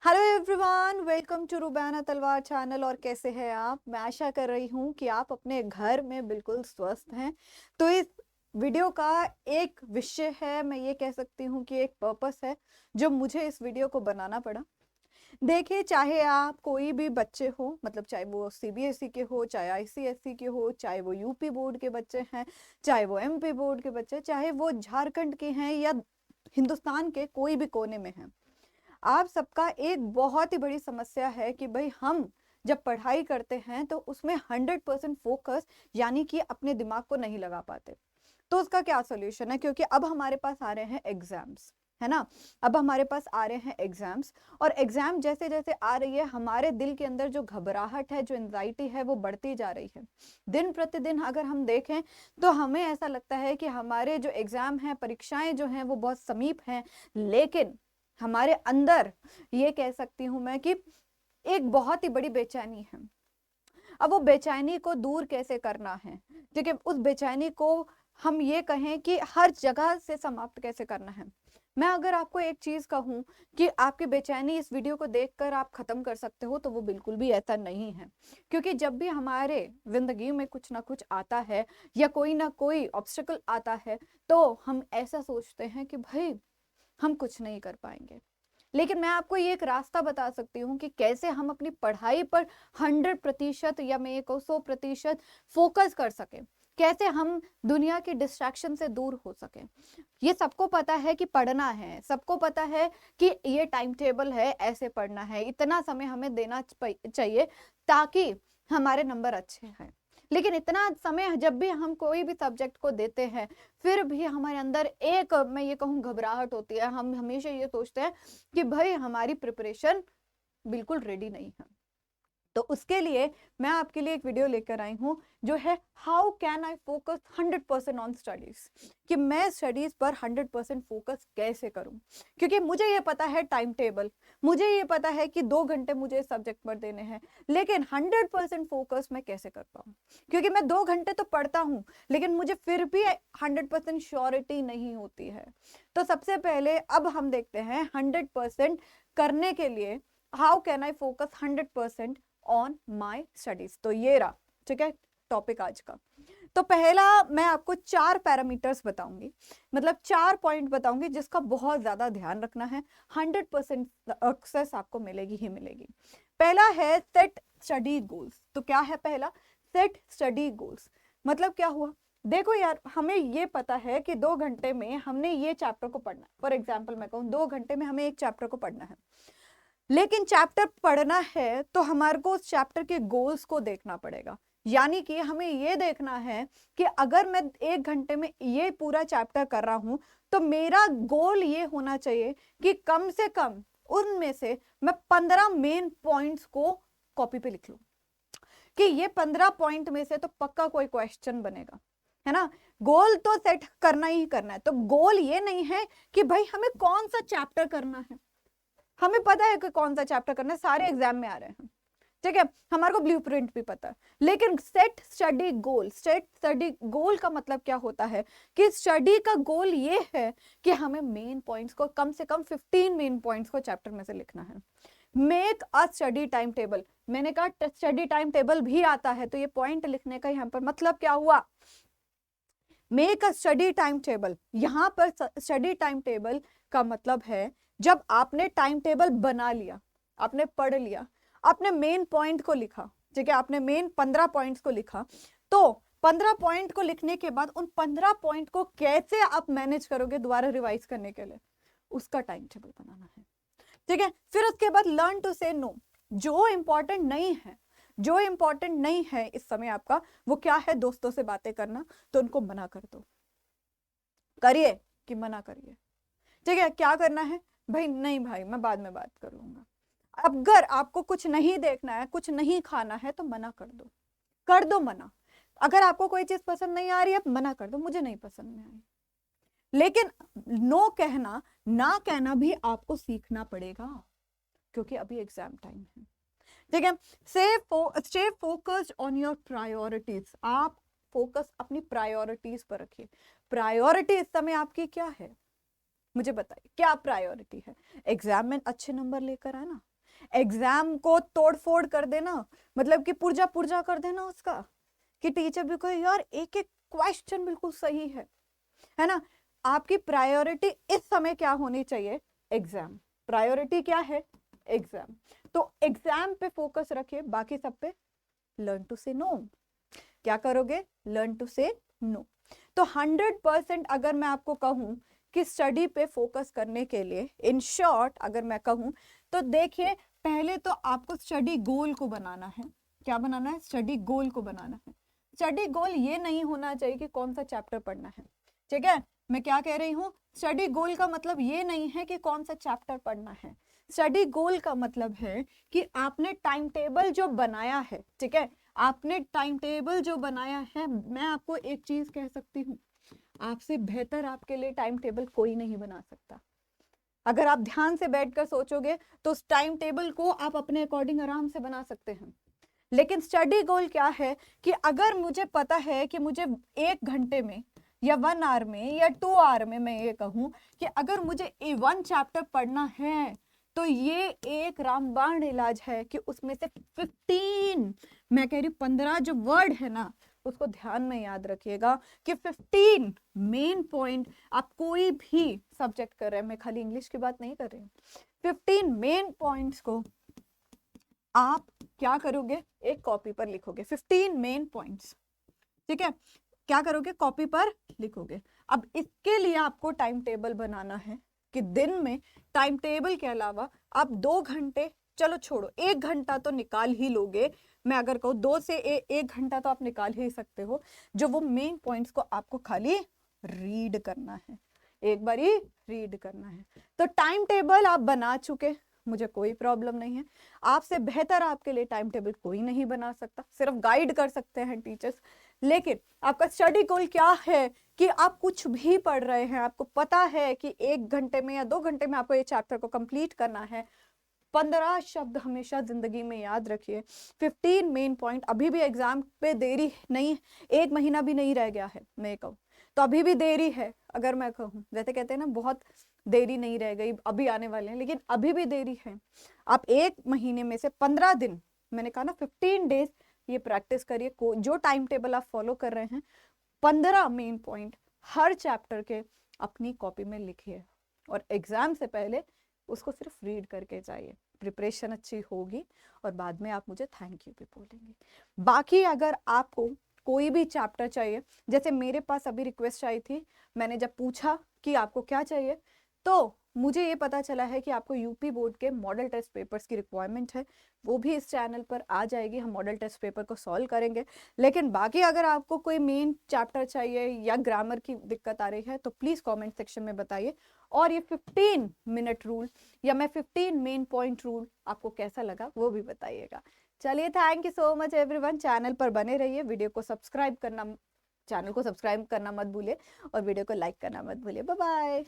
Hello everyone, welcome to रुबैना तलवार channel. और कैसे हैं आप? मैं आशा कर रही हूँ कि आप अपने घर में बिल्कुल स्वस्थ हैं। तो इस वीडियो का एक विषय है, मैं ये कह सकती हूँ कि एक पर्पस है जो मुझे इस वीडियो को बनाना पड़ा। देखिए, चाहे आप कोई भी बच्चे हो, मतलब चाहे वो सीबीएसई के हो, चाहे आईसीएसई के हो, चाहे वो यूपी बोर्ड के बच्चे हैं, चाहे वो एमपी बोर्ड के बच्चे, चाहे वो झारखंड के हैं या हिंदुस्तान के कोई भी कोने में हैं, आप सबका एक बहुत ही बड़ी समस्या है कि भाई हम जब पढ़ाई करते हैं तो उसमें 100% फोकस यानी कि अपने दिमाग को नहीं लगा पाते। तो उसका क्या सोल्यूशन है? क्योंकि अब हमारे पास आ रहे हैं एग्जाम्स, है ना। अब हमारे पास आ रहे हैं एग्जाम्स, और एग्जाम जैसे जैसे आ रही है हमारे दिल के अंदर जो घबराहट है, जो एंजाइटी है, वो बढ़ती जा रही है। दिन प्रतिदिन अगर हम देखें तो हमें ऐसा लगता है कि हमारे जो एग्जाम हैं, परीक्षाएं जो हैं, वो बहुत समीप हैं। लेकिन हमारे अंदर, ये कह सकती हूं मैं कि एक बहुत ही बड़ी बेचैनी है। अब वो बेचैनी को दूर कैसे करना है, ठीक है, उस बेचैनी को हम ये कहें कि हर जगह से समाप्त कैसे करना है। मैं अगर आपको एक चीज कहूं कि आपकी बेचैनी इस वीडियो को देखकर आप खत्म कर सकते हो, तो वो बिल्कुल भी ऐसा नहीं है। क्योंकि जब भी हमारे जिंदगी में कुछ ना कुछ आता है या कोई ना कोई ऑब्स्टिकल आता है, तो हम ऐसा सोचते हैं कि भाई हम कुछ नहीं कर पाएंगे। लेकिन मैं आपको ये एक रास्ता बता सकती हूँ कि कैसे हम अपनी पढ़ाई पर 100% या मैं ये कहूँ 100% फोकस कर सके। कैसे हम दुनिया के डिस्ट्रैक्शन से दूर हो सके। ये सबको पता है कि पढ़ना है, सबको पता है कि ये टाइम टेबल है, ऐसे पढ़ना है, इतना समय हमें देना चाहिए ताकि हमारे नंबर अच्छे हैं। लेकिन इतना समय जब भी हम कोई भी सब्जेक्ट को देते हैं, फिर भी हमारे अंदर एक, मैं ये कहूँ, घबराहट होती है। हम हमेशा ये सोचते हैं कि भाई हमारी प्रिपरेशन बिल्कुल रेडी नहीं है। तो उसके लिए मैं आपके लिए एक वीडियो लेकर आई हूँ जो है how can I focus 100% on studies, कि मैं स्टडीज पर 100% फोकस कैसे करूं। क्योंकि मुझे ये पता है टाइम टेबल, मुझे ये पता है कि 2 घंटे मुझे सब्जेक्ट पर देने हैं, लेकिन 100% फोकस मैं कैसे कर पाऊं। क्योंकि मैं 2 घंटे तो पढ़ता हूं, लेकिन मुझे फिर भी 100% श्योरिटी नहीं होती है। तो सबसे पहले अब हम देखते हैं 100% करने के लिए how can I focus 100% on my studies. तो ये रहा, ठीक है, टॉपिक आज का। तो पहला, मैं आपको 4 पैरामीटर्स बताऊंगी, मतलब 4 पॉइंट बताऊंगी जिसका बहुत ज्यादा ध्यान रखना है। 100% सक्सेस आपको मिलेगी ही मिलेगी। पहला है सेट स्टडी गोल्स। तो क्या है पहला? Set study goals. मतलब क्या हुआ? देखो यार, हमें ये पता है कि 2 घंटे में हमने ये चैप्टर को पढ़ना है। फॉर एग्जाम्पल मैं कहूँ 2 घंटे में हमें एक चैप्टर को पढ़ना है, लेकिन चैप्टर पढ़ना है तो हमारे को उस चैप्टर के गोल्स को देखना पड़ेगा। यानी कि हमें ये देखना है कि अगर मैं 1 घंटे में ये पूरा चैप्टर कर रहा हूं, तो मेरा गोल ये होना चाहिए कि कम से कम उनमें से मैं 15 मेन पॉइंट्स को कॉपी पे लिख लूं, कि ये 15 पॉइंट में से तो पक्का कोई क्वेश्चन बनेगा, है ना। गोल तो सेट करना ही करना है। तो गोल ये नहीं है कि भाई हमें कौन सा चैप्टर करना है, हमें पता है कि कौन सा चैप्टर करना है, सारे एग्जाम में आ रहे हैं, ठीक है, हमारे को ब्लूप्रिंट भी पता है। लेकिन सेट स्टडी गोल, सेट स्टडी गोल का मतलब क्या होता है कि स्टडी का गोल ये है कि हमें मेन पॉइंट्स को, कम से कम 15 मेन पॉइंट्स को चैप्टर में से लिखना है। Make a study time table. मैंने कहा स्टडी टाइम टेबल भी आता है, तो ये पॉइंट लिखने का यहाँ पर मतलब क्या हुआ? Make a study time table. यहां पर स्टडी टाइम टेबल का मतलब है जब आपने टाइम टेबल बना लिया, आपने पढ़ लिया, आपने मेन पॉइंट को लिखा, ठीक है, आपने मेन 15 पॉइंट्स को लिखा, तो 15 पॉइंट को लिखने के बाद उन 15 पॉइंट को कैसे आप मैनेज करोगे दोबारा रिवाइज करने के लिए, उसका टाइम टेबल बनाना है, ठीक है। फिर उसके बाद लर्न टू से नो। जो इंपॉर्टेंट नहीं है, जो इंपॉर्टेंट नहीं है इस समय आपका, वो क्या है? दोस्तों से बातें करना, तो उनको मना कर दो, करिए कि मना करिए, ठीक है। क्या करना है? भाई नहीं भाई, मैं बाद में बात कर लूंगा। अगर आपको कुछ नहीं देखना है, कुछ नहीं खाना है, तो मना कर दो, कर दो मना। अगर आपको कोई चीज पसंद नहीं आ रही है, मना कर दो, मुझे नहीं पसंद में आई। लेकिन नो कहना, ना कहना भी आपको सीखना पड़ेगा, क्योंकि अभी एग्जाम टाइम है, ठीक है। Stay focused on your priorities. आप फोकस अपनी प्रायोरिटीज पर रखिए। प्रायोरिटी इस समय आपकी क्या है? मुझे बताइए, क्या प्रायोरिटी है? एग्जाम में अच्छे नंबर लेकर आना, एग्जाम को तोड़ फोड़ कर देना, मतलब कि पुर्जा पुर्जा कर देना उसका, कि टीचर भी कहे यार एक एक क्वेश्चन बिल्कुल सही है ना। आपकी प्रायोरिटी इस समय क्या होनी चाहिए? एग्जाम। प्रायोरिटी क्या है? एग्जाम। तो एग्जाम पे फोकस रखिए, बाकी सब पे लर्न टू से नो। क्या करोगे? लर्न टू से नो। तो 100% अगर मैं आपको कहूं कि स्टडी पे फोकस करने के लिए, इन शॉर्ट अगर मैं कहूं तो देखिए, पहले तो आपको स्टडी गोल को बनाना है। क्या बनाना है? स्टडी गोल को बनाना है। स्टडी गोल ये नहीं होना चाहिए कि कौन सा चैप्टर पढ़ना है, ठीक है। मैं क्या कह रही हूँ, स्टडी गोल का मतलब ये नहीं है कि कौन सा चैप्टर पढ़ना है। स्टडी गोल का मतलब है कि आपने टाइम टेबल जो बनाया है, ठीक है, आपने टाइम टेबल जो बनाया है, मैं आपको एक चीज कह सकती हूँ, आपसे बेहतर आपके लिए टाइम टेबल कोई नहीं बना सकता। अगर आप ध्यान से बैठकर सोचोगे तो उस टाइम टेबल को आप अपने अकॉर्डिंग आराम से बना सकते हैं। लेकिन स्टडी गोल क्या है कि अगर मुझे पता है कि मुझे 1 घंटे में या 1 आवर में या 2 आवर में, मैं ये कहूं कि अगर मुझे 1 चैप्टर पढ़ना है, तो ये एक रामबाण इलाज है कि उसमें से 15, मैं कह रही हूं 15 जो वर्ड है ना, उसको ध्यान में याद रखिएगा कि 15 मेन पॉइंट, आप कोई भी सब्जेक्ट कर रहे हैं, मैं खाली इंग्लिश की बात नहीं कर रही हूँ, 15 मेन पॉइंट्स को आप क्या करोगे? एक कॉपी पर लिखोगे 15 मेन पॉइंट्स, ठीक है। क्या करोगे? कॉपी पर लिखोगे। अब इसके लिए आपको टाइम टेबल बनाना है कि दिन में टाइम टेबल के अलावा आप 2 घंटे, चलो छोड़ो 1 घंटा तो निकाल ही लोगे, मैं अगर कहूँ 2 से 1 घंटा तो आप निकाल ही सकते हो, जो वो मेन पॉइंट्स को आपको खाली रीड करना है, एक बार ही रीड करना है। तो टाइम टेबल आप बना चुके, मुझे कोई प्रॉब्लम नहीं है। आपसे बेहतर आपके लिए टाइम टेबल कोई नहीं बना सकता, सिर्फ गाइड कर सकते हैं टीचर्स। लेकिन आपका स्टडी गोल क्या है कि आप कुछ भी पढ़ रहे हैं, आपको पता है कि 1 घंटे में या 2 घंटे में आपको ये चैप्टर को कंप्लीट करना है। 15 शब्द हमेशा जिंदगी में याद रखिए, 15 मेन पॉइंट। अभी भी एग्जाम पे देरी नहीं, 1 महीना भी नहीं रह गया है, मैं कहूँ तो अभी भी देरी है। अगर मैं कहूँ, वैसे कहते हैं ना बहुत देरी नहीं रह गई, अभी आने वाले हैं, लेकिन अभी भी देरी है। आप 1 महीने में से 15 दिन, मैंने कहा ना 15 डेज, ये प्रैक्टिस करिए। जो टाइम टेबल आप फॉलो कर रहे हैं, 15 मेन पॉइंट हर चैप्टर के अपनी कॉपी में लिखिए, और एग्जाम से पहले उसको सिर्फ रीड करके जाइए। प्रिपरेशन अच्छी होगी और बाद में आप मुझे थैंक यू भी बोलेंगे। बाकी अगर आपको कोई भी चैप्टर चाहिए, जैसे मेरे पास अभी रिक्वेस्ट आई थी, मैंने जब पूछा कि आपको क्या चाहिए, तो मुझे ये पता चला है कि आपको यूपी बोर्ड के मॉडल टेस्ट पेपर्स की रिक्वायरमेंट है, वो भी इस चैनल पर आ जाएगी, हम मॉडल टेस्ट पेपर को सॉल्व करेंगे। लेकिन बाकी अगर आपको कोई मेन चैप्टर चाहिए या ग्रामर की दिक्कत आ रही है, तो प्लीज़ कमेंट सेक्शन में बताइए। और ये 15 मिनट रूल या मैं 15 मेन पॉइंट रूल आपको कैसा लगा वो भी बताइएगा। चलिए, thank you so much everyone. Channel पर बने रहिए, वीडियो को सब्सक्राइब करना, चैनल को सब्सक्राइब करना मत भूलिए और वीडियो को लाइक करना मत भूलिए। Bye bye.